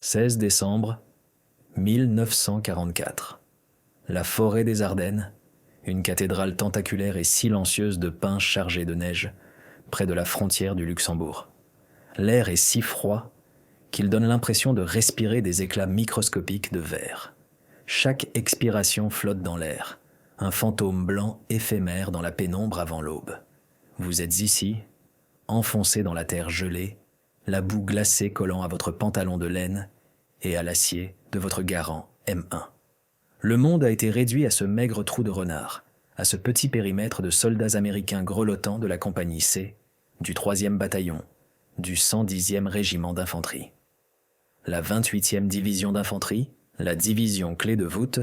16 décembre 1944. La forêt des Ardennes, une cathédrale tentaculaire et silencieuse de pins chargés de neige, près de la frontière du Luxembourg. L'air est si froid qu'il donne l'impression de respirer des éclats microscopiques de verre. Chaque expiration flotte dans l'air, un fantôme blanc éphémère dans la pénombre avant l'aube. Vous êtes ici, enfoncé dans la terre gelée, la boue glacée collant à votre pantalon de laine et à l'acier de votre garand M1. Le monde a été réduit à ce maigre trou de renard, à ce petit périmètre de soldats américains grelottants de la compagnie C, du 3e bataillon, du 110e régiment d'infanterie. La 28e division d'infanterie, la division clé de voûte,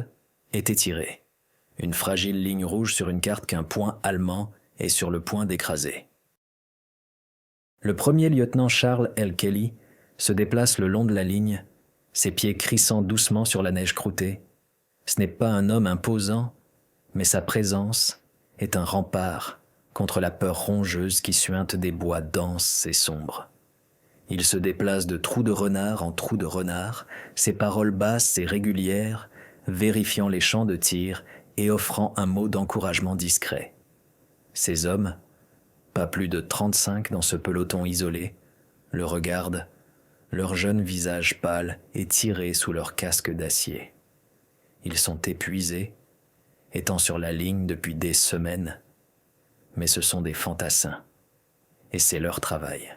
est étirée. Une fragile ligne rouge sur une carte qu'un point allemand est sur le point d'écraser. Le premier lieutenant Charles L. Kelly se déplace le long de la ligne, ses pieds crissant doucement sur la neige croûtée. Ce n'est pas un homme imposant, mais sa présence est un rempart contre la peur rongeuse qui suinte des bois denses et sombres. Il se déplace de trou de renard en trou de renard, ses paroles basses et régulières, vérifiant les champs de tir et offrant un mot d'encouragement discret. Ces hommes, pas plus de 35 dans ce peloton isolé, le regardent, leur jeune visage pâle et tiré sous leur casque d'acier. Ils sont épuisés, étant sur la ligne depuis des semaines, mais ce sont des fantassins, et c'est leur travail.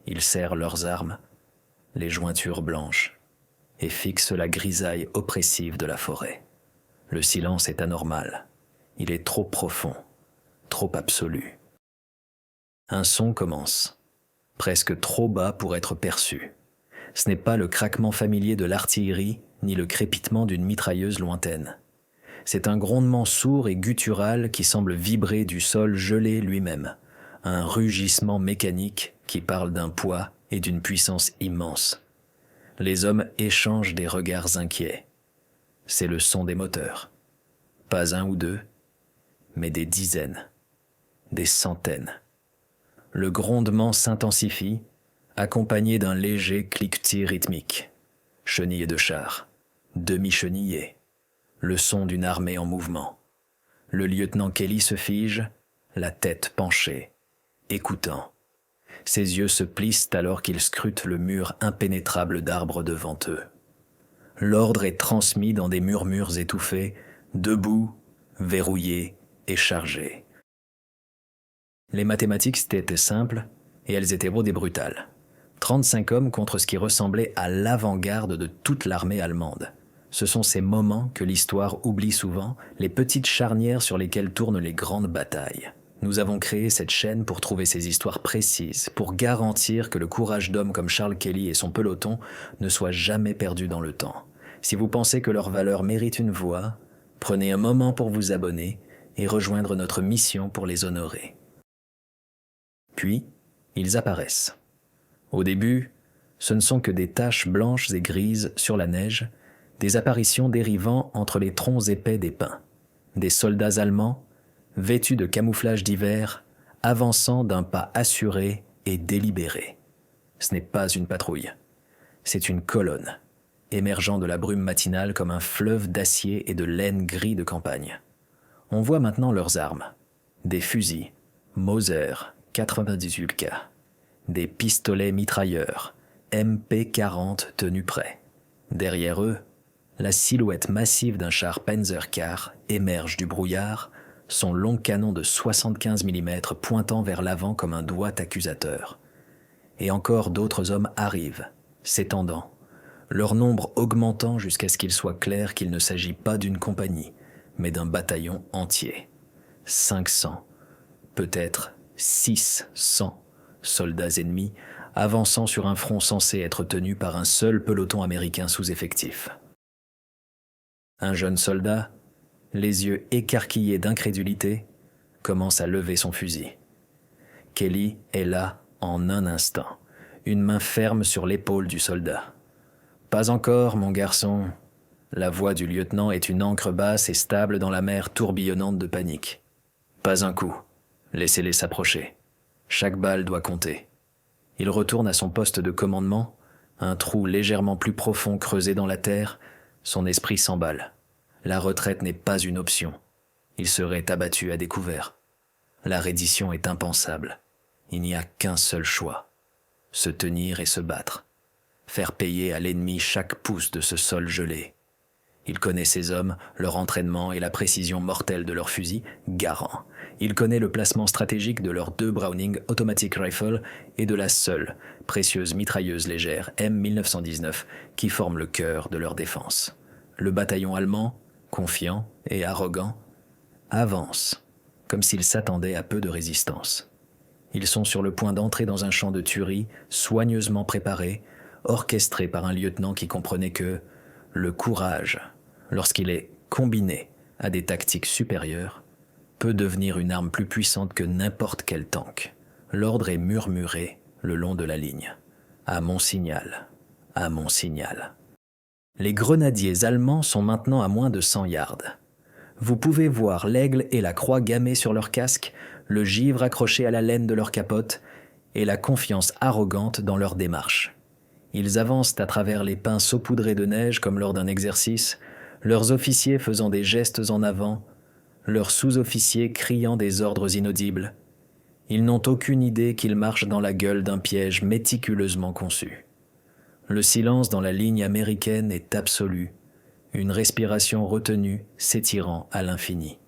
Ils serrent leurs armes, les jointures blanches, et fixent la grisaille oppressive de la forêt. Le silence est anormal, il est trop profond, trop absolu. Un son commence, presque trop bas pour être perçu. Ce n'est pas le craquement familier de l'artillerie, ni le crépitement d'une mitrailleuse lointaine. C'est un grondement sourd et guttural qui semble vibrer du sol gelé lui-même, un rugissement mécanique qui parle d'un poids et d'une puissance immense. Les hommes échangent des regards inquiets. C'est le son des moteurs. Pas un ou deux, mais des dizaines, des centaines. Le grondement s'intensifie, accompagné d'un léger cliquetis rythmique. Chenillés de chars, demi-chenillés, le son d'une armée en mouvement. Le lieutenant Kelly se fige, la tête penchée, écoutant. Ses yeux se plissent alors qu'il scrute le mur impénétrable d'arbres devant eux. L'ordre est transmis dans des murmures étouffés, debout, verrouillés et chargés. Les mathématiques étaient simples et elles étaient raudes et brutales. 35 hommes contre ce qui ressemblait à l'avant-garde de toute l'armée allemande. Ce sont ces moments que l'histoire oublie souvent, les petites charnières sur lesquelles tournent les grandes batailles. Nous avons créé cette chaîne pour trouver ces histoires précises, pour garantir que le courage d'hommes comme Charles Kelly et son peloton ne soit jamais perdu dans le temps. Si vous pensez que leur valeur mérite une voix, prenez un moment pour vous abonner et rejoindre notre mission pour les honorer. Puis, ils apparaissent. Au début, ce ne sont que des taches blanches et grises sur la neige, des apparitions dérivant entre les troncs épais des pins, des soldats allemands, vêtus de camouflage d'hiver, avançant d'un pas assuré et délibéré. Ce n'est pas une patrouille, c'est une colonne, émergeant de la brume matinale comme un fleuve d'acier et de laine gris de campagne. On voit maintenant leurs armes, des fusils, Mauser, 98K, des pistolets mitrailleurs, MP40 tenus prêts. Derrière eux, la silhouette massive d'un char Panzercar émerge du brouillard, son long canon de 75 mm pointant vers l'avant comme un doigt accusateur. Et encore d'autres hommes arrivent, s'étendant, leur nombre augmentant jusqu'à ce qu'il soit clair qu'il ne s'agit pas d'une compagnie, mais d'un bataillon entier. 500, peut-être 600 soldats ennemis avançant sur un front censé être tenu par un seul peloton américain sous-effectif. Un jeune soldat, les yeux écarquillés d'incrédulité, commence à lever son fusil. Kelly est là en un instant, une main ferme sur l'épaule du soldat. « Pas encore, mon garçon !» La voix du lieutenant est une ancre basse et stable dans la mer tourbillonnante de panique. « Pas un coup. Laissez-les s'approcher. Chaque balle doit compter. » Il retourne à son poste de commandement, Un trou légèrement plus profond creusé dans la terre, son esprit s'emballe. La retraite n'est pas une option. Il serait abattu à découvert. La reddition est impensable. Il n'y a qu'un seul choix. Se tenir et se battre. Faire payer à l'ennemi chaque pouce de ce sol gelé. Il connaît ses hommes, leur entraînement et la précision mortelle de leurs fusils, garant. Il connaît le placement stratégique de leurs 2 Browning Automatic Rifle et de la seule, précieuse mitrailleuse légère M1919 qui forme le cœur de leur défense. Le bataillon allemand, confiant et arrogant, avance, comme s'il s'attendait à peu de résistance. Ils sont sur le point d'entrer dans un champ de tuerie soigneusement préparé, orchestré par un lieutenant qui comprenait que le courage, lorsqu'il est combiné à des tactiques supérieures, peut devenir une arme plus puissante que n'importe quel tank. L'ordre est murmuré le long de la ligne. À mon signal, à mon signal. Les grenadiers allemands sont maintenant à moins de 100 yards. Vous pouvez voir l'aigle et la croix gammés sur leur casque, le givre accroché à la laine de leur capote et la confiance arrogante dans leur démarche. Ils avancent à travers les pins saupoudrés de neige comme lors d'un exercice, leurs officiers faisant des gestes en avant, leurs sous-officiers criant des ordres inaudibles. Ils n'ont aucune idée qu'ils marchent dans la gueule d'un piège méticuleusement conçu. Le silence dans la ligne américaine est absolu, une respiration retenue s'étirant à l'infini.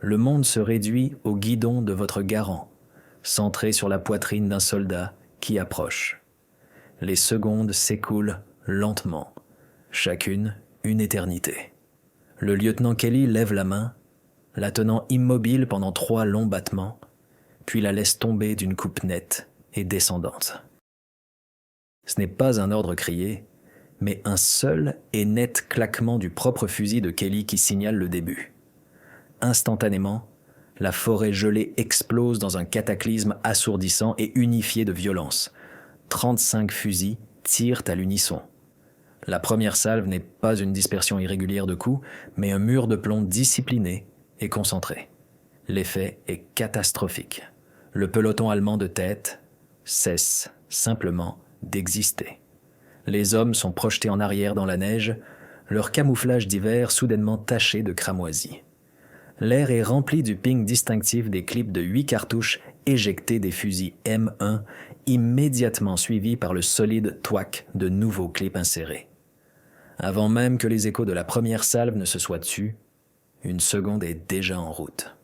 Le monde se réduit au guidon de votre garant, centré sur la poitrine d'un soldat qui approche. Les secondes s'écoulent lentement, chacune une éternité. Le lieutenant Kelly lève la main, la tenant immobile pendant 3 longs battements, puis la laisse tomber d'une coupe nette et descendante. Ce n'est pas un ordre crié, mais un seul et net claquement du propre fusil de Kelly qui signale le début. Instantanément, la forêt gelée explose dans un cataclysme assourdissant et unifié de violence. 35 fusils tirent à l'unisson. La première salve n'est pas une dispersion irrégulière de coups, mais un mur de plomb discipliné et concentré. L'effet est catastrophique. Le peloton allemand de tête cesse simplement d'exister. Les hommes sont projetés en arrière dans la neige, leur camouflage d'hiver soudainement taché de cramoisi. L'air est rempli du ping distinctif des clips de 8 cartouches éjectées des fusils M1, immédiatement suivis par le solide thwack de nouveaux clips insérés. Avant même que les échos de la première salve ne se soient tus, une seconde est déjà en route.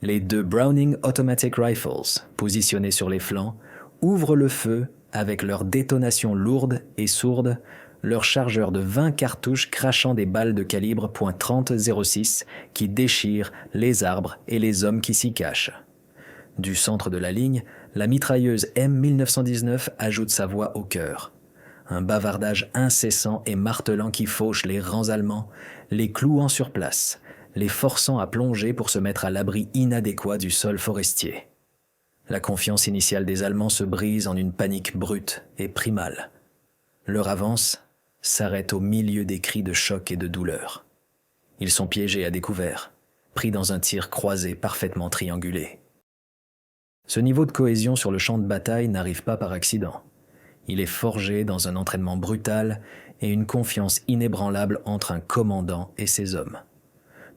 Les 2 Browning Automatic Rifles, positionnés sur les flancs, ouvrent le feu avec leurs détonations lourdes et sourdes, leurs chargeurs de 20 cartouches crachant des balles de calibre .30-06 qui déchirent les arbres et les hommes qui s'y cachent. Du centre de la ligne, la mitrailleuse M1919 ajoute sa voix au cœur. Un bavardage incessant et martelant qui fauche les rangs allemands, les clouant sur place, les forçant à plonger pour se mettre à l'abri inadéquat du sol forestier. La confiance initiale des Allemands se brise en une panique brute et primale. Leur avance s'arrête au milieu des cris de choc et de douleur. Ils sont piégés à découvert, pris dans un tir croisé parfaitement triangulé. Ce niveau de cohésion sur le champ de bataille n'arrive pas par accident. Il est forgé dans un entraînement brutal et une confiance inébranlable entre un commandant et ses hommes.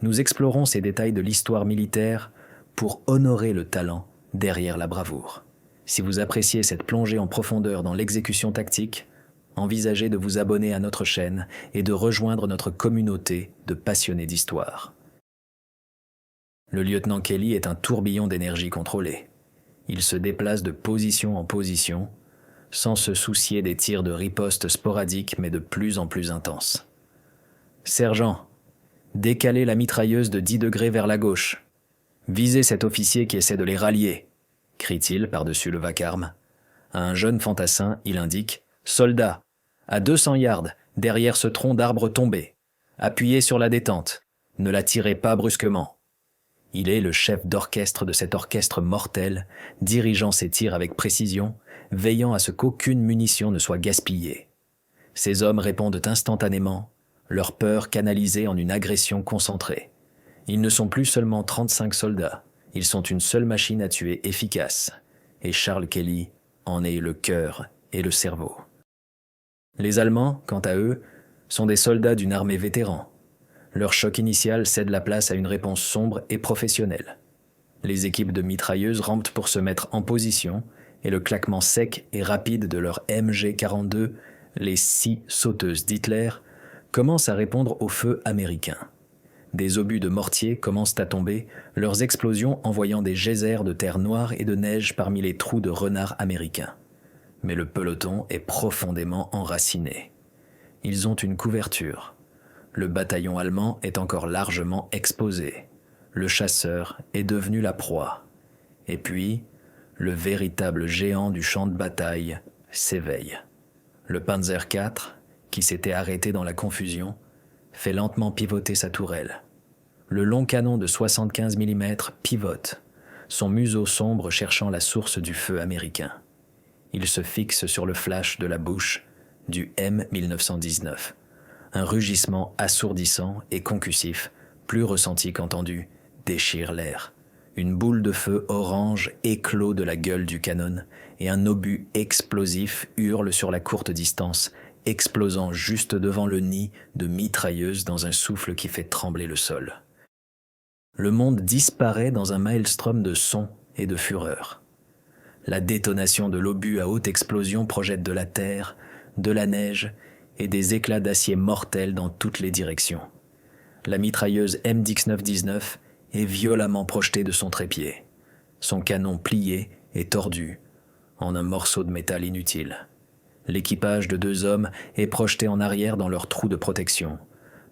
Nous explorons ces détails de l'histoire militaire pour honorer le talent derrière la bravoure. Si vous appréciez cette plongée en profondeur dans l'exécution tactique, envisagez de vous abonner à notre chaîne et de rejoindre notre communauté de passionnés d'histoire. Le lieutenant Kelly est un tourbillon d'énergie contrôlée. Il se déplace de position en position, sans se soucier des tirs de riposte sporadiques mais de plus en plus intenses. « Sergent, décalez la mitrailleuse de 10 degrés vers la gauche. Visez cet officier qui essaie de les rallier, » crie-t-il par-dessus le vacarme. À un jeune fantassin, il indique « Soldat, à 200 yards, derrière ce tronc d'arbre tombé. Appuyez sur la détente. Ne la tirez pas brusquement. » Il est le chef d'orchestre de cet orchestre mortel, dirigeant ses tirs avec précision, veillant à ce qu'aucune munition ne soit gaspillée. Ces hommes répondent instantanément, leur peur canalisée en une agression concentrée. Ils ne sont plus seulement 35 soldats, ils sont une seule machine à tuer efficace, et Charles Kelly en est le cœur et le cerveau. Les Allemands, quant à eux, sont des soldats d'une armée vétéran. Leur choc initial cède la place à une réponse sombre et professionnelle. Les équipes de mitrailleuses rampent pour se mettre en position et le claquement sec et rapide de leurs MG-42, les 6 sauteuses d'Hitler, commence à répondre au feu américain. Des obus de mortier commencent à tomber, leurs explosions envoyant des geysers de terre noire et de neige parmi les trous de renards américains. Mais le peloton est profondément enraciné. Ils ont une couverture. Le bataillon allemand est encore largement exposé. Le chasseur est devenu la proie. Et puis, le véritable géant du champ de bataille s'éveille. Le Panzer IV, qui s'était arrêté dans la confusion, fait lentement pivoter sa tourelle. Le long canon de 75 mm pivote, son museau sombre cherchant la source du feu américain. Il se fixe sur le flash de la bouche du M1919. Un rugissement assourdissant et concussif, plus ressenti qu'entendu, déchire l'air. Une boule de feu orange éclot de la gueule du canon et un obus explosif hurle sur la courte distance, explosant juste devant le nid de mitrailleuses dans un souffle qui fait trembler le sol. Le monde disparaît dans un maelstrom de sons et de fureur. La détonation de l'obus à haute explosion projette de la terre, de la neige et des éclats d'acier mortels dans toutes les directions. La mitrailleuse M1919 est violemment projetée de son trépied, son canon plié et tordu en un morceau de métal inutile. L'équipage de 2 hommes est projeté en arrière dans leur trou de protection,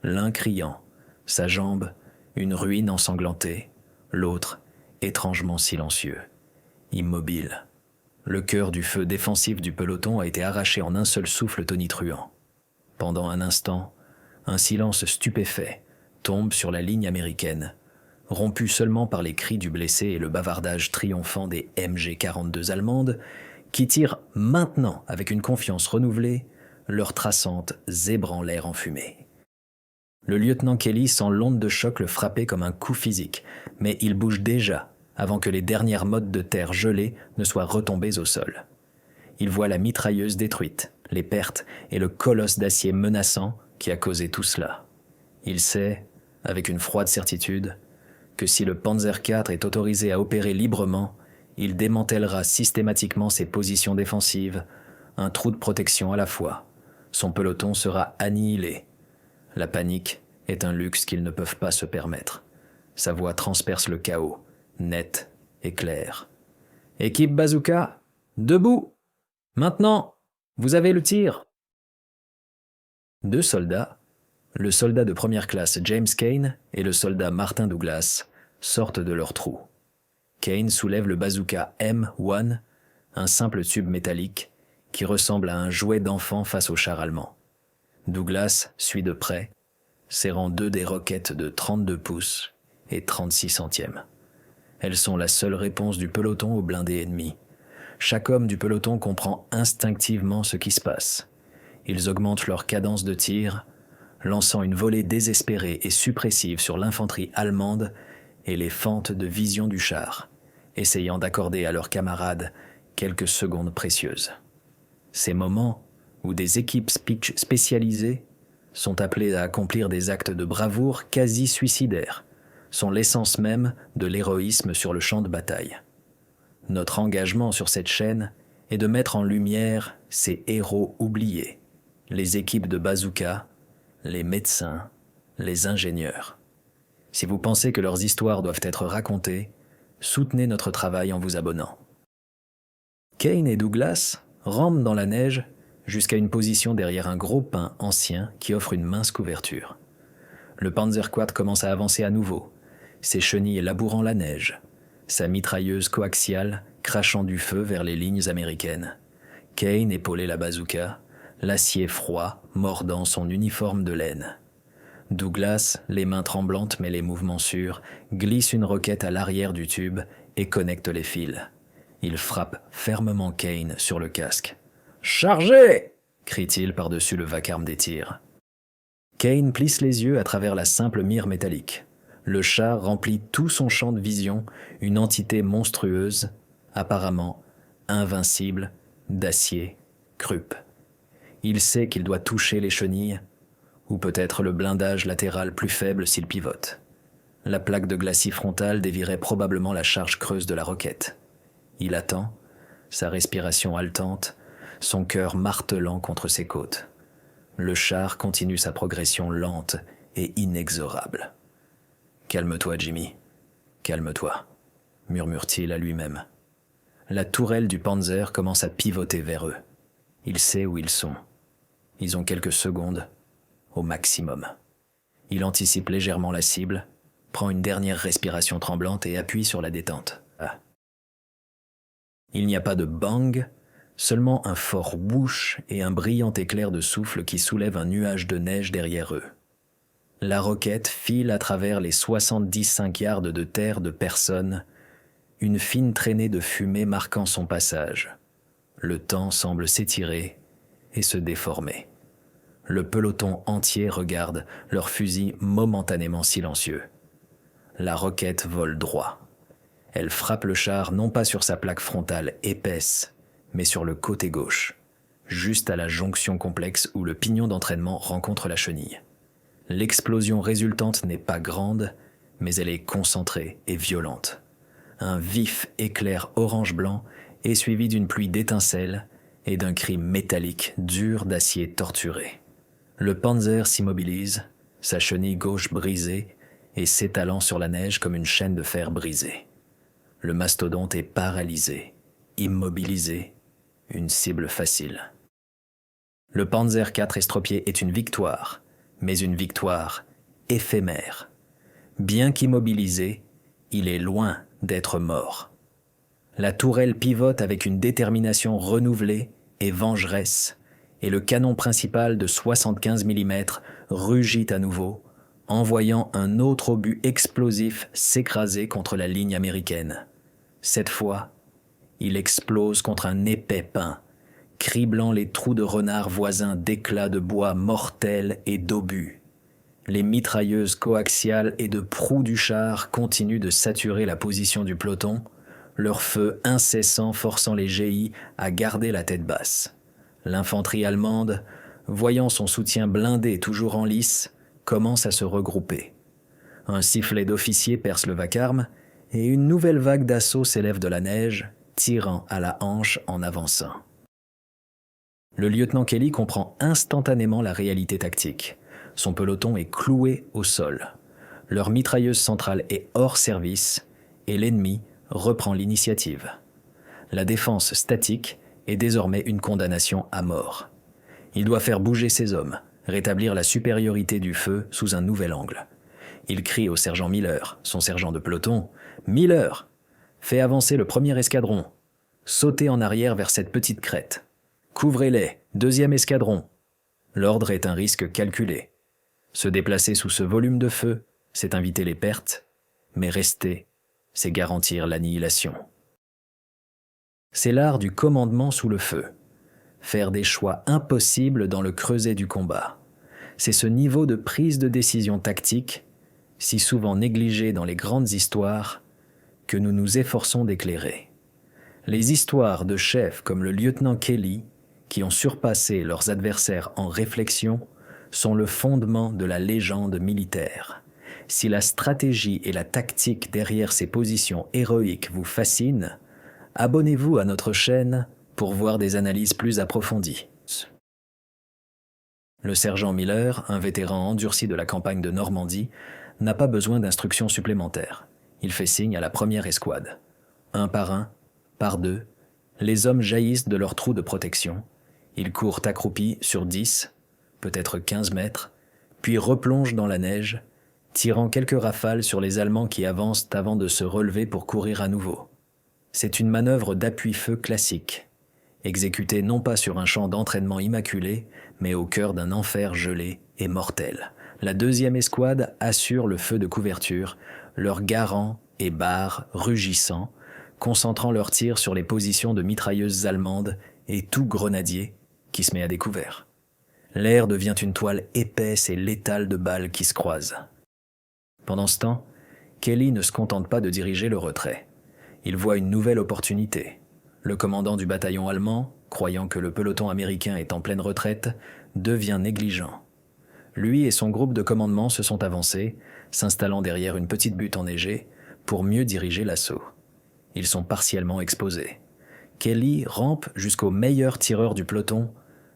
l'un criant, sa jambe une ruine ensanglantée, l'autre étrangement silencieux, immobile. Le cœur du feu défensif du peloton a été arraché en un seul souffle tonitruant. Pendant un instant, un silence stupéfait tombe sur la ligne américaine, rompu seulement par les cris du blessé et le bavardage triomphant des MG-42 allemandes, qui tirent maintenant, avec une confiance renouvelée, leur traçante zébrant l'air en fumée. Le lieutenant Kelly sent l'onde de choc le frapper comme un coup physique, mais il bouge déjà avant que les dernières mottes de terre gelées ne soient retombées au sol. Il voit la mitrailleuse détruite, les pertes et le colosse d'acier menaçant qui a causé tout cela. Il sait, avec une froide certitude, que si le Panzer IV est autorisé à opérer librement, il démantèlera systématiquement ses positions défensives, un trou de protection à la fois. Son peloton sera annihilé. La panique est un luxe qu'ils ne peuvent pas se permettre. Sa voix transperce le chaos, nette et claire. « Équipe bazooka, debout! Maintenant, vous avez le tir !» 2 soldats, le soldat de première classe James Kane et le soldat Martin Douglas, sortent de leur trou. Kane soulève le bazooka M1, un simple tube métallique qui ressemble à un jouet d'enfant face au char allemand. Douglas suit de près, serrant 2 des roquettes de 32 pouces et 36 centièmes. Elles sont la seule réponse du peloton au blindé ennemi. Chaque homme du peloton comprend instinctivement ce qui se passe. Ils augmentent leur cadence de tir, lançant une volée désespérée et suppressive sur l'infanterie allemande et les fentes de vision du char, essayant d'accorder à leurs camarades quelques secondes précieuses. Ces moments où des équipes spécialisées sont appelées à accomplir des actes de bravoure quasi suicidaires, sont l'essence même de l'héroïsme sur le champ de bataille. Notre engagement sur cette chaîne est de mettre en lumière ces héros oubliés, les équipes de bazooka, les médecins, les ingénieurs. Si vous pensez que leurs histoires doivent être racontées, soutenez notre travail en vous abonnant. Kane et Douglas rampent dans la neige jusqu'à une position derrière un gros pin ancien qui offre une mince couverture. Le Panzer IV commence à avancer à nouveau, ses chenilles labourant la neige, sa mitrailleuse coaxiale crachant du feu vers les lignes américaines. Kane épaulait la bazooka, l'acier froid mordant son uniforme de laine. Douglas, les mains tremblantes mais les mouvements sûrs, glisse une roquette à l'arrière du tube et connecte les fils. Il frappe fermement Kane sur le casque. « Chargez !» crie-t-il par-dessus le vacarme des tirs. Kane plisse les yeux à travers la simple mire métallique. Le char remplit tout son champ de vision, une entité monstrueuse, apparemment invincible, d'acier, crupe. Il sait qu'il doit toucher les chenilles, ou peut-être le blindage latéral plus faible s'il pivote. La plaque de glacis frontale dévierait probablement la charge creuse de la roquette. Il attend, sa respiration haletante, son cœur martelant contre ses côtes. Le char continue sa progression lente et inexorable. « Calme-toi, Jimmy, calme-toi », murmure-t-il à lui-même. La tourelle du Panzer commence à pivoter vers eux. Il sait où ils sont. Ils ont quelques secondes, au maximum. Il anticipe légèrement la cible, prend une dernière respiration tremblante et appuie sur la détente. Ah. Il n'y a pas de bang, seulement un fort whoosh et un brillant éclair de souffle qui soulève un nuage de neige derrière eux. La roquette file à travers les 75 yards de terre de personne, une fine traînée de fumée marquant son passage. Le temps semble s'étirer et se déformer. Le peloton entier regarde, leurs fusils momentanément silencieux. La roquette vole droit. Elle frappe le char non pas sur sa plaque frontale épaisse, mais sur le côté gauche, juste à la jonction complexe où le pignon d'entraînement rencontre la chenille. L'explosion résultante n'est pas grande, mais elle est concentrée et violente. Un vif éclair orange-blanc est suivi d'une pluie d'étincelles et d'un cri métallique dur d'acier torturé. Le Panzer s'immobilise, sa chenille gauche brisée et s'étalant sur la neige comme une chaîne de fer brisée. Le mastodonte est paralysé, immobilisé, une cible facile. Le Panzer IV estropié est une victoire, mais une victoire éphémère. Bien qu'immobilisé, il est loin d'être mort. La tourelle pivote avec une détermination renouvelée et vengeresse, et le canon principal de 75 mm rugit à nouveau, envoyant un autre obus explosif s'écraser contre la ligne américaine. Cette fois, il explose contre un épais pin, criblant les trous de renard voisins d'éclats de bois mortels et d'obus. Les mitrailleuses coaxiales et de proue du char continuent de saturer la position du peloton, leur feu incessant forçant les GI à garder la tête basse. L'infanterie allemande, voyant son soutien blindé toujours en lice, commence à se regrouper. Un sifflet d'officier perce le vacarme et une nouvelle vague d'assaut s'élève de la neige, tirant à la hanche en avançant. Le lieutenant Kelly comprend instantanément la réalité tactique. Son peloton est cloué au sol. Leur mitrailleuse centrale est hors service et l'ennemi reprend l'initiative. La défense statique est désormais une condamnation à mort. Il doit faire bouger ses hommes, rétablir la supériorité du feu sous un nouvel angle. Il crie au sergent Miller, son sergent de peloton, « Miller, fais avancer le premier escadron. Sautez en arrière vers cette petite crête. Couvrez-les, deuxième escadron. » L'ordre est un risque calculé. Se déplacer sous ce volume de feu, c'est inviter les pertes, mais rester, c'est garantir l'annihilation. C'est l'art du commandement sous le feu. Faire des choix impossibles dans le creuset du combat. C'est ce niveau de prise de décision tactique, si souvent négligé dans les grandes histoires, que nous nous efforçons d'éclairer. Les histoires de chefs comme le lieutenant Kelly, qui ont surpassé leurs adversaires en réflexion, sont le fondement de la légende militaire. Si la stratégie et la tactique derrière ces positions héroïques vous fascinent, abonnez-vous à notre chaîne pour voir des analyses plus approfondies. Le sergent Miller, un vétéran endurci de la campagne de Normandie, n'a pas besoin d'instructions supplémentaires. Il fait signe à la première escouade. Un, par deux, les hommes jaillissent de leurs trous de protection. Ils courent accroupis sur 10, peut-être 15 mètres, puis replongent dans la neige, tirant quelques rafales sur les Allemands qui avancent avant de se relever pour courir à nouveau. C'est une manœuvre d'appui-feu classique, exécutée non pas sur un champ d'entraînement immaculé, mais au cœur d'un enfer gelé et mortel. La deuxième escouade assure le feu de couverture, leurs garants et barres rugissant, concentrant leurs tirs sur les positions de mitrailleuses allemandes et tout grenadier qui se met à découvert. L'air devient une toile épaisse et létale de balles qui se croisent. Pendant ce temps, Kelly ne se contente pas de diriger le retrait. Il voit une nouvelle opportunité. Le commandant du bataillon allemand, croyant que le peloton américain est en pleine retraite, devient négligent. Lui et son groupe de commandement se sont avancés, s'installant derrière une petite butte enneigée, pour mieux diriger l'assaut. Ils sont partiellement exposés. Kelly rampe jusqu'au meilleur tireur du peloton,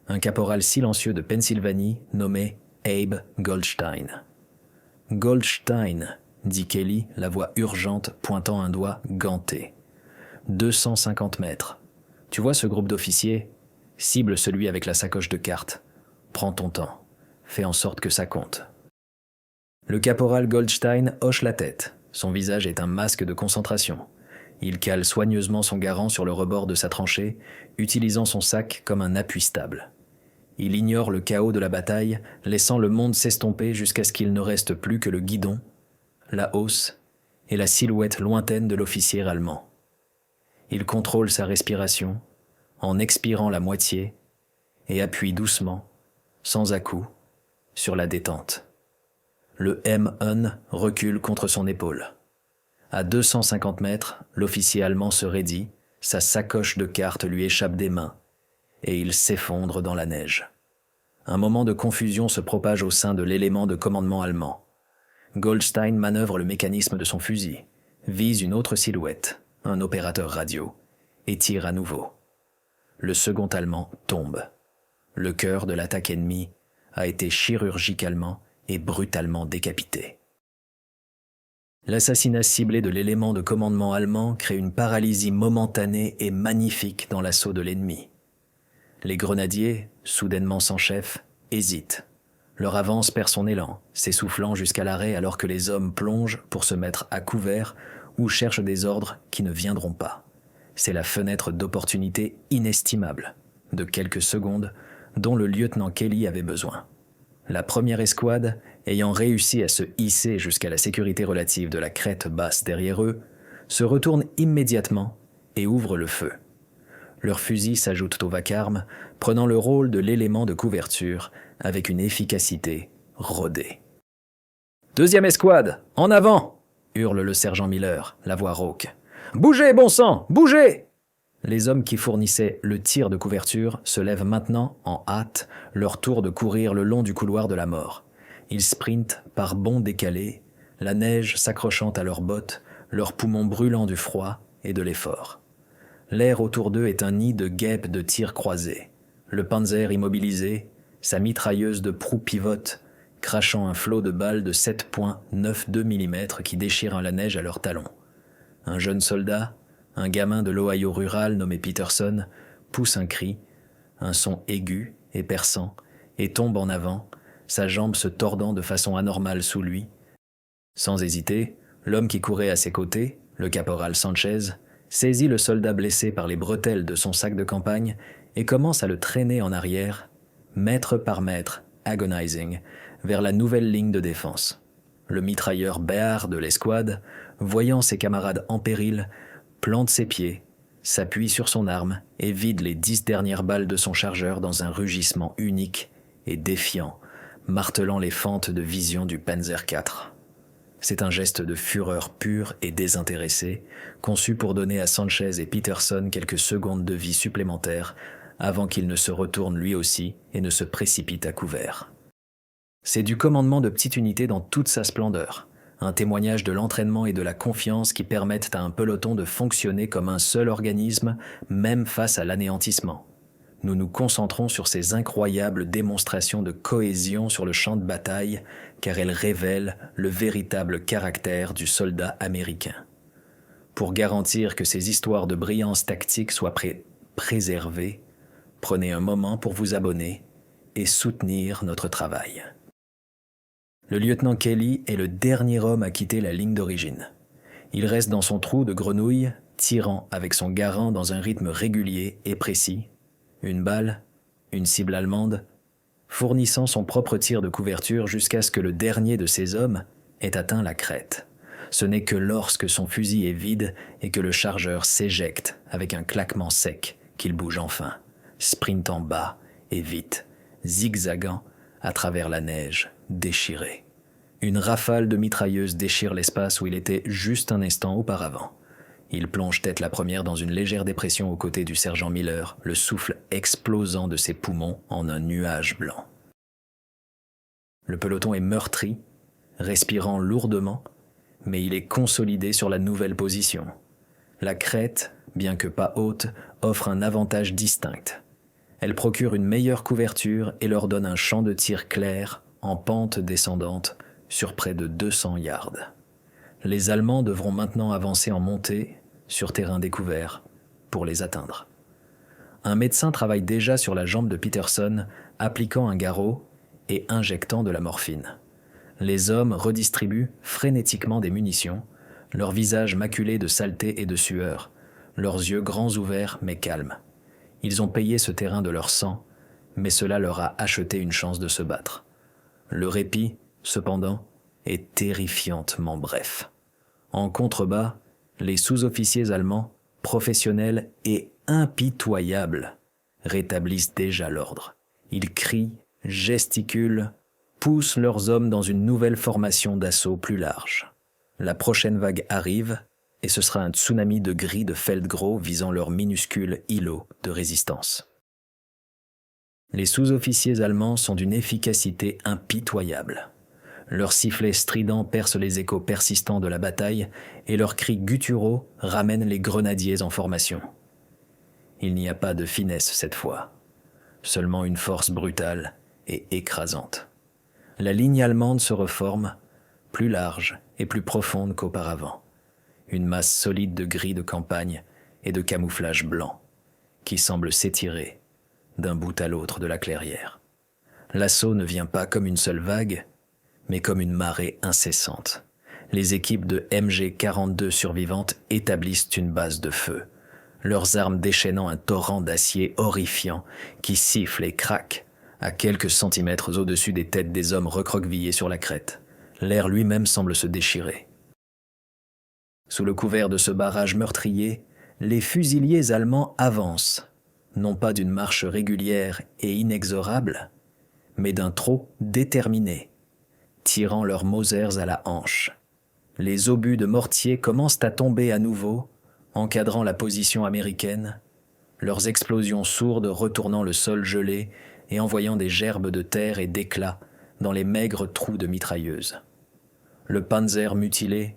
un caporal silencieux de Pennsylvanie nommé Abe Goldstein. « Goldstein », dit Kelly, la voix urgente pointant un doigt ganté. « 250 mètres. Tu vois ce groupe d'officiers ? Cible celui avec la sacoche de cartes. Prends ton temps. Fais en sorte que ça compte. » Le caporal Goldstein hoche la tête. Son visage est un masque de concentration. Il cale soigneusement son garant sur le rebord de sa tranchée, utilisant son sac comme un appui stable. Il ignore le chaos de la bataille, laissant le monde s'estomper jusqu'à ce qu'il ne reste plus que le guidon, la hausse et la silhouette lointaine de l'officier allemand. Il contrôle sa respiration, en expirant la moitié, et appuie doucement, sans à-coups, sur la détente. Le M1 recule contre son épaule. À 250 mètres, l'officier allemand se raidit, sa sacoche de cartes lui échappe des mains, et il s'effondre dans la neige. Un moment de confusion se propage au sein de l'élément de commandement allemand. Goldstein manœuvre le mécanisme de son fusil, vise une autre silhouette, un opérateur radio, et tire à nouveau. Le second Allemand tombe. Le cœur de l'attaque ennemie a été chirurgicalement et brutalement décapité. L'assassinat ciblé de l'élément de commandement allemand crée une paralysie momentanée et magnifique dans l'assaut de l'ennemi. Les grenadiers, soudainement sans chef, hésitent. Leur avance perd son élan, s'essoufflant jusqu'à l'arrêt alors que les hommes plongent pour se mettre à couvert ou cherchent des ordres qui ne viendront pas. C'est la fenêtre d'opportunité inestimable, de quelques secondes, dont le lieutenant Kelly avait besoin. La première escouade, ayant réussi à se hisser jusqu'à la sécurité relative de la crête basse derrière eux, se retourne immédiatement et ouvre le feu. Leurs fusils s'ajoutent au vacarme, prenant le rôle de l'élément de couverture avec une efficacité rodée. « Deuxième escouade, en avant !» hurle le sergent Miller, la voix rauque. « Bougez, bon sang, bougez !» Les hommes qui fournissaient le tir de couverture se lèvent maintenant en hâte, leur tour de courir le long du couloir de la mort. Ils sprintent par bonds décalés, la neige s'accrochant à leurs bottes, leurs poumons brûlant du froid et de l'effort. L'air autour d'eux est un nid de guêpes de tirs croisés. Le Panzer immobilisé, sa mitrailleuse de proue pivote, crachant un flot de balles de 7,92 mm qui déchirent la neige à leurs talons. Un jeune soldat, un gamin de l'Ohio rural nommé Peterson, pousse un cri, un son aigu et perçant, et tombe en avant, sa jambe se tordant de façon anormale sous lui. Sans hésiter, l'homme qui courait à ses côtés, le caporal Sanchez, saisit le soldat blessé par les bretelles de son sac de campagne et commence à le traîner en arrière, mètre par mètre, agonizing, vers la nouvelle ligne de défense. Le mitrailleur béard de l'escouade, voyant ses camarades en péril, plante ses pieds, s'appuie sur son arme et vide les 10 dernières balles de son chargeur dans un rugissement unique et défiant, martelant les fentes de vision du Panzer IV. C'est un geste de fureur pure et désintéressée, conçu pour donner à Sanchez et Peterson quelques secondes de vie supplémentaires avant qu'il ne se retourne lui aussi et ne se précipite à couvert. C'est du commandement de petite unité dans toute sa splendeur, un témoignage de l'entraînement et de la confiance qui permettent à un peloton de fonctionner comme un seul organisme, même face à l'anéantissement. Nous nous concentrons sur ces incroyables démonstrations de cohésion sur le champ de bataille, car elles révèlent le véritable caractère du soldat américain. Pour garantir que ces histoires de brillance tactique soient préservées, prenez un moment pour vous abonner et soutenir notre travail. Le lieutenant Kelly est le dernier homme à quitter la ligne d'origine. Il reste dans son trou de grenouille, tirant avec son garand dans un rythme régulier et précis, une balle, une cible allemande, fournissant son propre tir de couverture jusqu'à ce que le dernier de ses hommes ait atteint la crête. Ce n'est que lorsque son fusil est vide et que le chargeur s'éjecte avec un claquement sec qu'il bouge enfin, sprintant bas et vite, zigzagant à travers la neige déchirée. Une rafale de mitrailleuses déchire l'espace où il était juste un instant auparavant. Il plonge tête la première dans une légère dépression aux côtés du sergent Miller, le souffle explosant de ses poumons en un nuage blanc. Le peloton est meurtri, respirant lourdement, mais il est consolidé sur la nouvelle position. La crête, bien que pas haute, offre un avantage distinct. Elle procure une meilleure couverture et leur donne un champ de tir clair, en pente descendante, sur près de 200 yards. Les Allemands devront maintenant avancer en montée, sur terrain découvert, pour les atteindre. Un médecin travaille déjà sur la jambe de Peterson, appliquant un garrot et injectant de la morphine. Les hommes redistribuent frénétiquement des munitions, leurs visages maculés de saleté et de sueur, leurs yeux grands ouverts mais calmes. Ils ont payé ce terrain de leur sang, mais cela leur a acheté une chance de se battre. Le répit, cependant, est terrifiantement bref. En contrebas, les sous-officiers allemands, professionnels et impitoyables, rétablissent déjà l'ordre. Ils crient, gesticulent, poussent leurs hommes dans une nouvelle formation d'assaut plus large. La prochaine vague arrive, et ce sera un tsunami de gris de Feldgros visant leur minuscule îlot de résistance. Les sous-officiers allemands sont d'une efficacité impitoyable. Leurs sifflets stridents percent les échos persistants de la bataille et leurs cris gutturaux ramènent les grenadiers en formation. Il n'y a pas de finesse cette fois, seulement une force brutale et écrasante. La ligne allemande se reforme, plus large et plus profonde qu'auparavant. Une masse solide de gris de campagne et de camouflage blanc qui semble s'étirer d'un bout à l'autre de la clairière. L'assaut ne vient pas comme une seule vague, mais comme une marée incessante. Les équipes de MG-42 survivantes établissent une base de feu, leurs armes déchaînant un torrent d'acier horrifiant qui siffle et craque à quelques centimètres au-dessus des têtes des hommes recroquevillés sur la crête. L'air lui-même semble se déchirer. Sous le couvert de ce barrage meurtrier, les fusiliers allemands avancent, non pas d'une marche régulière et inexorable, mais d'un trot déterminé, tirant leurs Mausers à la hanche. Les obus de mortier commencent à tomber à nouveau, encadrant la position américaine, leurs explosions sourdes retournant le sol gelé et envoyant des gerbes de terre et d'éclats dans les maigres trous de mitrailleuses. Le Panzer mutilé,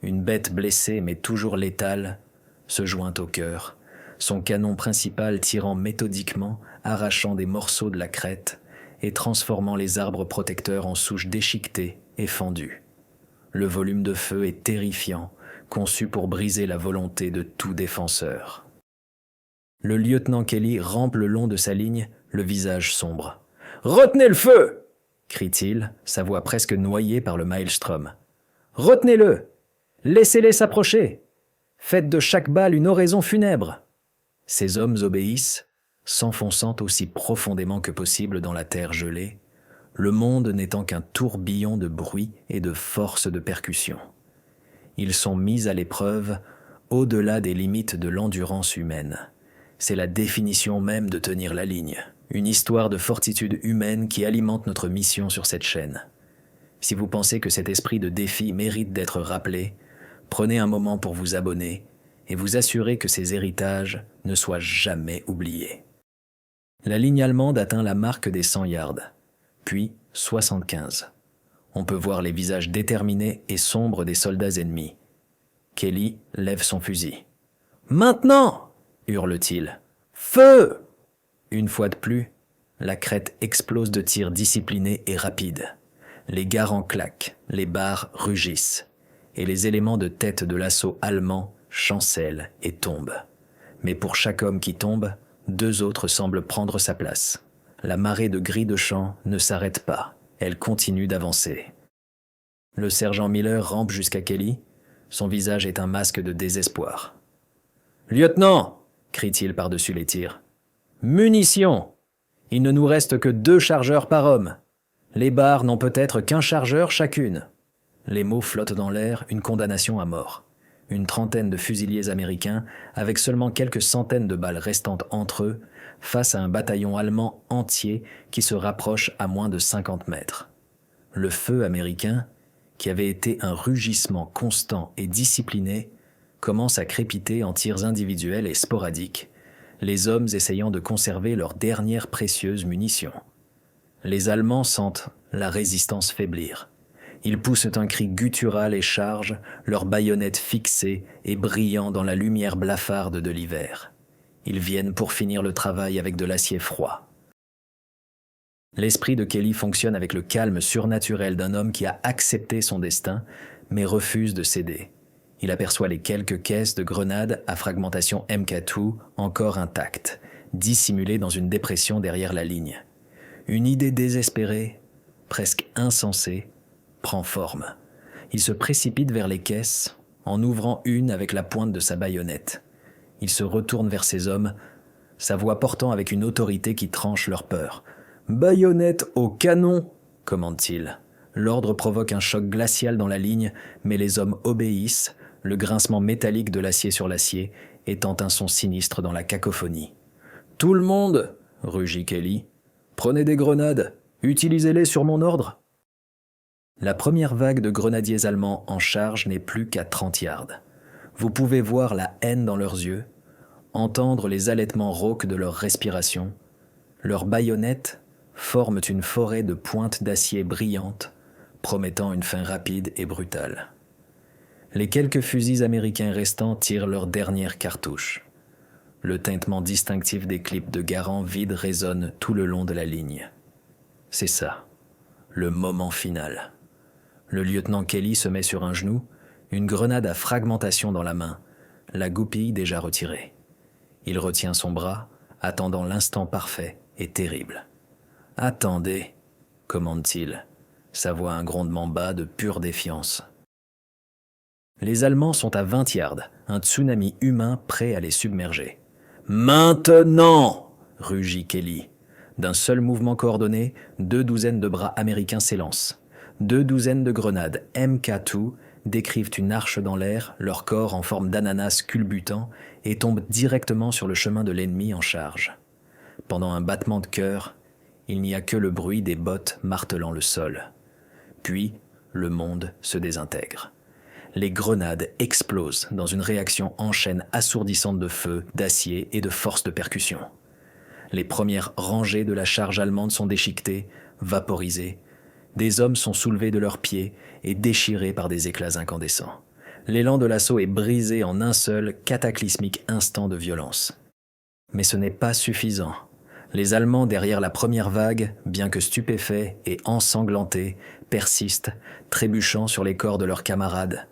une bête blessée mais toujours létale, se joint au cœur, son canon principal tirant méthodiquement, arrachant des morceaux de la crête et transformant les arbres protecteurs en souches déchiquetées et fendues. Le volume de feu est terrifiant, conçu pour briser la volonté de tout défenseur. Le lieutenant Kelly rampe le long de sa ligne, le visage sombre. « Retenez le feu !» crie-t-il, sa voix presque noyée par le maelstrom. « Retenez-le ! Laissez-les s'approcher ! Faites de chaque balle une oraison funèbre !» Ces hommes obéissent, s'enfonçant aussi profondément que possible dans la terre gelée, le monde n'étant qu'un tourbillon de bruit et de force de percussion. Ils sont mis à l'épreuve au-delà des limites de l'endurance humaine. C'est la définition même de tenir la ligne, une histoire de fortitude humaine qui alimente notre mission sur cette chaîne. Si vous pensez que cet esprit de défi mérite d'être rappelé, prenez un moment pour vous abonner et vous assurer que ces héritages ne soient jamais oubliés. La ligne allemande atteint la marque des 100 yards, puis 75. On peut voir les visages déterminés et sombres des soldats ennemis. Kelly lève son fusil. « Maintenant !» hurle-t-il. « Feu !» Une fois de plus, la crête explose de tirs disciplinés et rapides. Les garants claquent, les barres rugissent, et les éléments de tête de l'assaut allemand chancellent et tombent. Mais pour chaque homme qui tombe, 2 autres semblent prendre sa place. La marée de gris de champ ne s'arrête pas, elle continue d'avancer. Le sergent Miller rampe jusqu'à Kelly, son visage est un masque de désespoir. « Lieutenant !» crie-t-il par-dessus les tirs. « Munitions ! Il ne nous reste que 2 chargeurs par homme. Les barres n'ont peut-être qu'1 chargeur chacune. » Les mots flottent dans l'air, une condamnation à mort. Une trentaine de fusiliers américains, avec seulement quelques centaines de balles restantes entre eux, face à un bataillon allemand entier qui se rapproche à moins de 50 mètres. Le feu américain, qui avait été un rugissement constant et discipliné, commence à crépiter en tirs individuels et sporadiques, les hommes essayant de conserver leurs dernières précieuses munitions. Les Allemands sentent la résistance faiblir. Ils poussent un cri guttural et chargent, leurs baïonnettes fixées et brillant dans la lumière blafarde de l'hiver. Ils viennent pour finir le travail avec de l'acier froid. L'esprit de Kelly fonctionne avec le calme surnaturel d'un homme qui a accepté son destin, mais refuse de céder. Il aperçoit les quelques caisses de grenades à fragmentation MK2 encore intactes, dissimulées dans une dépression derrière la ligne. Une idée désespérée, presque insensée, prend forme. Il se précipite vers les caisses, en ouvrant une avec la pointe de sa baïonnette. Il se retourne vers ses hommes, sa voix portant avec une autorité qui tranche leur peur. « Baïonnette au canon !» commande-t-il. L'ordre provoque un choc glacial dans la ligne, mais les hommes obéissent, le grincement métallique de l'acier sur l'acier étant un son sinistre dans la cacophonie. « Tout le monde !» rugit Kelly. « Prenez des grenades, utilisez-les sur mon ordre !» La première vague de grenadiers allemands en charge n'est plus qu'à 30 yards. Vous pouvez voir la haine dans leurs yeux, entendre les halètements rauques de leur respiration. Leurs baïonnettes forment une forêt de pointes d'acier brillantes, promettant une fin rapide et brutale. Les quelques fusils américains restants tirent leur dernière cartouche. Le tintement distinctif des clips de Garand vide résonne tout le long de la ligne. C'est ça, le moment final. Le lieutenant Kelly se met sur un genou, une grenade à fragmentation dans la main, la goupille déjà retirée. Il retient son bras, attendant l'instant parfait et terrible. « Attendez !» commande-t-il, sa voix un grondement bas de pure défiance. Les Allemands sont à 20 yards, un tsunami humain prêt à les submerger. « Maintenant !» rugit Kelly. D'un seul mouvement coordonné, 2 douzaines de bras américains s'élancent. 2 douzaines de grenades MK2 décrivent une arche dans l'air, leur corps en forme d'ananas culbutant, et tombent directement sur le chemin de l'ennemi en charge. Pendant un battement de cœur, il n'y a que le bruit des bottes martelant le sol. Puis, le monde se désintègre. Les grenades explosent dans une réaction en chaîne assourdissante de feu, d'acier et de force de percussion. Les premières rangées de la charge allemande sont déchiquetées, vaporisées. Des hommes sont soulevés de leurs pieds et déchirés par des éclats incandescents. L'élan de l'assaut est brisé en un seul cataclysmique instant de violence. Mais ce n'est pas suffisant. Les Allemands derrière la première vague, bien que stupéfaits et ensanglantés, persistent, trébuchant sur les corps de leurs camarades.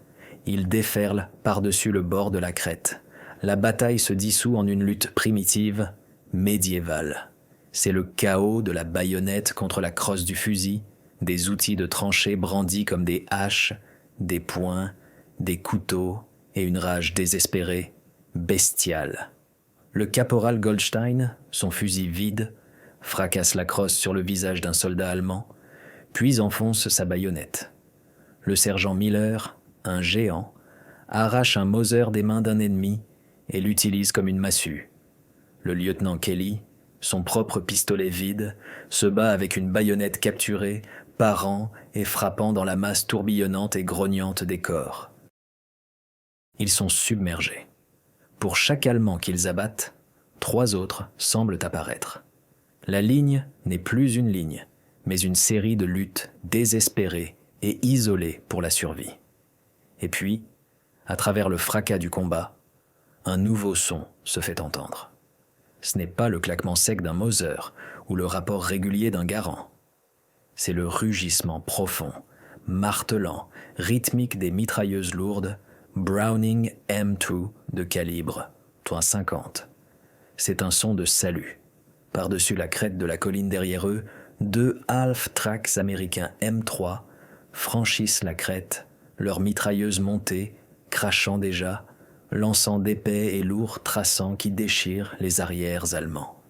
Ils déferlent par-dessus le bord de la crête. La bataille se dissout en une lutte primitive, médiévale. C'est le chaos de la baïonnette contre la crosse du fusil, des outils de tranchée brandis comme des haches, des poings, des couteaux et une rage désespérée, bestiale. Le caporal Goldstein, son fusil vide, fracasse la crosse sur le visage d'un soldat allemand, puis enfonce sa baïonnette. Le sergent Miller, un géant, arrache un Mauser des mains d'un ennemi et l'utilise comme une massue. Le lieutenant Kelly, son propre pistolet vide, se bat avec une baïonnette capturée, parant et frappant dans la masse tourbillonnante et grognante des corps. Ils sont submergés. Pour chaque Allemand qu'ils abattent, 3 autres semblent apparaître. La ligne n'est plus une ligne, mais une série de luttes désespérées et isolées pour la survie. Et puis, à travers le fracas du combat, un nouveau son se fait entendre. Ce n'est pas le claquement sec d'un Mauser ou le rapport régulier d'un Garand. C'est le rugissement profond, martelant, rythmique des mitrailleuses lourdes, Browning M2 de calibre .50. C'est un son de salut. Par-dessus la crête de la colline derrière eux, 2 half-tracks américains M3 franchissent la crête, leurs mitrailleuses montées, crachant déjà, lançant d'épais et lourds traçants qui déchirent les arrières allemands.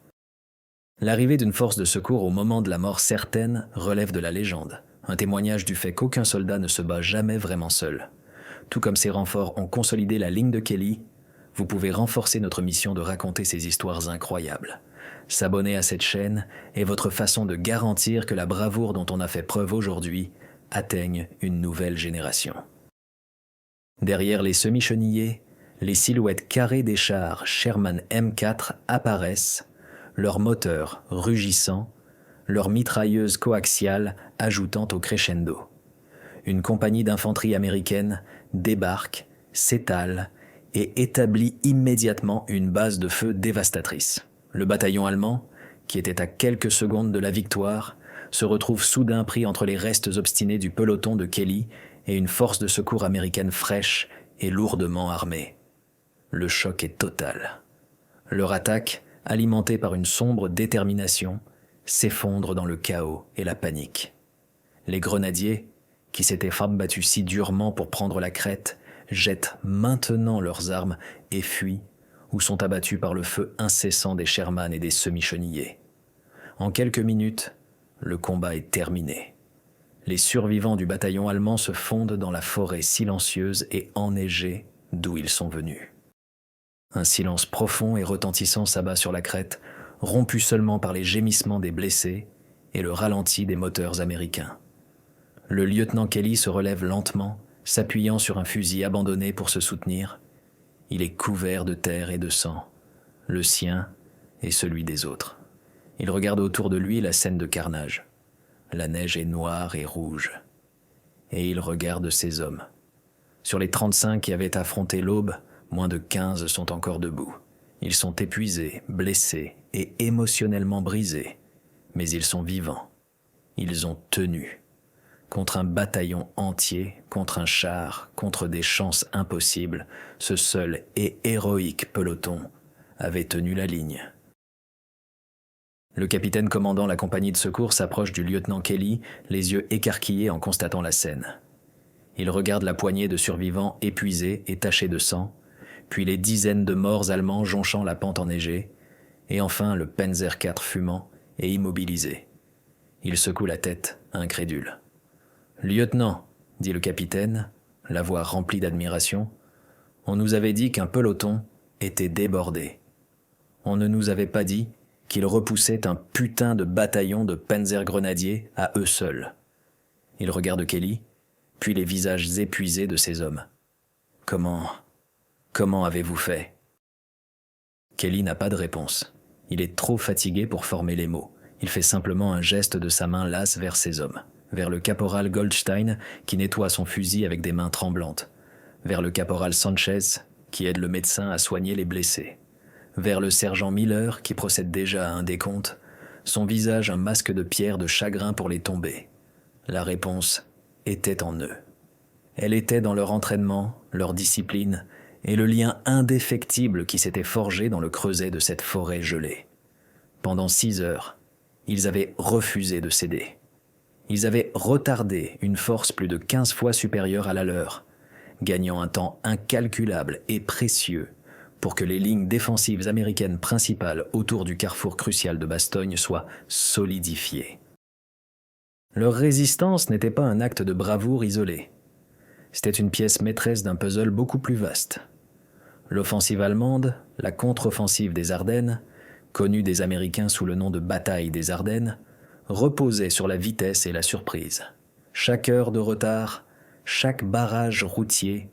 L'arrivée d'une force de secours au moment de la mort certaine relève de la légende, un témoignage du fait qu'aucun soldat ne se bat jamais vraiment seul. Tout comme ces renforts ont consolidé la ligne de Kelly, vous pouvez renforcer notre mission de raconter ces histoires incroyables. S'abonner à cette chaîne est votre façon de garantir que la bravoure dont on a fait preuve aujourd'hui atteigne une nouvelle génération. Derrière les semi-chenillés, les silhouettes carrées des chars Sherman M4 apparaissent, leurs moteurs rugissant, leurs mitrailleuses coaxiales ajoutant au crescendo. Une compagnie d'infanterie américaine débarque, s'étale et établit immédiatement une base de feu dévastatrice. Le bataillon allemand, qui était à quelques secondes de la victoire, se retrouve soudain pris entre les restes obstinés du peloton de Kelly et une force de secours américaine fraîche et lourdement armée. Le choc est total. Leur attaque, alimentée par une sombre détermination, s'effondre dans le chaos et la panique. Les grenadiers, qui s'étaient battus si durement pour prendre la crête, jettent maintenant leurs armes et fuient ou sont abattus par le feu incessant des Sherman et des semi-chenillés. En quelques minutes, le combat est terminé. Les survivants du bataillon allemand se fondent dans la forêt silencieuse et enneigée d'où ils sont venus. Un silence profond et retentissant s'abat sur la crête, rompu seulement par les gémissements des blessés et le ralenti des moteurs américains. Le lieutenant Kelly se relève lentement, s'appuyant sur un fusil abandonné pour se soutenir. Il est couvert de terre et de sang, le sien et celui des autres. Il regarde autour de lui la scène de carnage. La neige est noire et rouge. Et il regarde ses hommes. Sur les 35 qui avaient affronté l'aube, moins de 15 sont encore debout. Ils sont épuisés, blessés et émotionnellement brisés. Mais ils sont vivants. Ils ont tenu. Contre un bataillon entier, contre un char, contre des chances impossibles, ce seul et héroïque peloton avait tenu la ligne. Le capitaine commandant la compagnie de secours s'approche du lieutenant Kelly, les yeux écarquillés en constatant la scène. Il regarde la poignée de survivants épuisés et tachés de sang, puis les dizaines de morts allemands jonchant la pente enneigée, et enfin le Panzer IV fumant et immobilisé. Il secoue la tête, incrédule. « Lieutenant, » dit le capitaine, la voix remplie d'admiration, « on nous avait dit qu'un peloton était débordé. On ne nous avait pas dit qu'ils repoussaient un putain de bataillon de panzergrenadiers à eux seuls. » Il regarde Kelly, puis les visages épuisés de ses hommes. « Comment avez-vous fait ?» Kelly n'a pas de réponse. Il est trop fatigué pour former les mots. Il fait simplement un geste de sa main lasse vers ses hommes. Vers le caporal Goldstein, qui nettoie son fusil avec des mains tremblantes. Vers le caporal Sanchez, qui aide le médecin à soigner les blessés. Vers le sergent Miller, qui procède déjà à un décompte, son visage un masque de pierre de chagrin pour les tomber. La réponse était en eux. Elle était dans leur entraînement, leur discipline, et le lien indéfectible qui s'était forgé dans le creuset de cette forêt gelée. Pendant 6 heures, ils avaient refusé de céder. Ils avaient retardé une force plus de 15 fois supérieure à la leur, gagnant un temps incalculable et précieux pour que les lignes défensives américaines principales autour du carrefour crucial de Bastogne soient solidifiées. Leur résistance n'était pas un acte de bravoure isolé. C'était une pièce maîtresse d'un puzzle beaucoup plus vaste. L'offensive allemande, la contre-offensive des Ardennes, connue des Américains sous le nom de bataille des Ardennes, reposait sur la vitesse et la surprise. Chaque heure de retard, chaque barrage routier,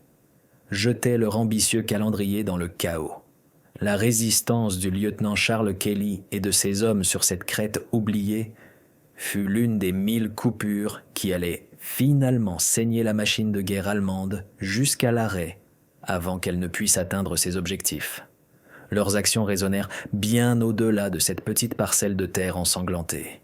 jetait leur ambitieux calendrier dans le chaos. La résistance du lieutenant Charles Kelly et de ses hommes sur cette crête oubliée fut l'une des 1000 coupures qui allaient finalement saigner la machine de guerre allemande jusqu'à l'arrêt avant qu'elle ne puisse atteindre ses objectifs. Leurs actions résonnèrent bien au-delà de cette petite parcelle de terre ensanglantée.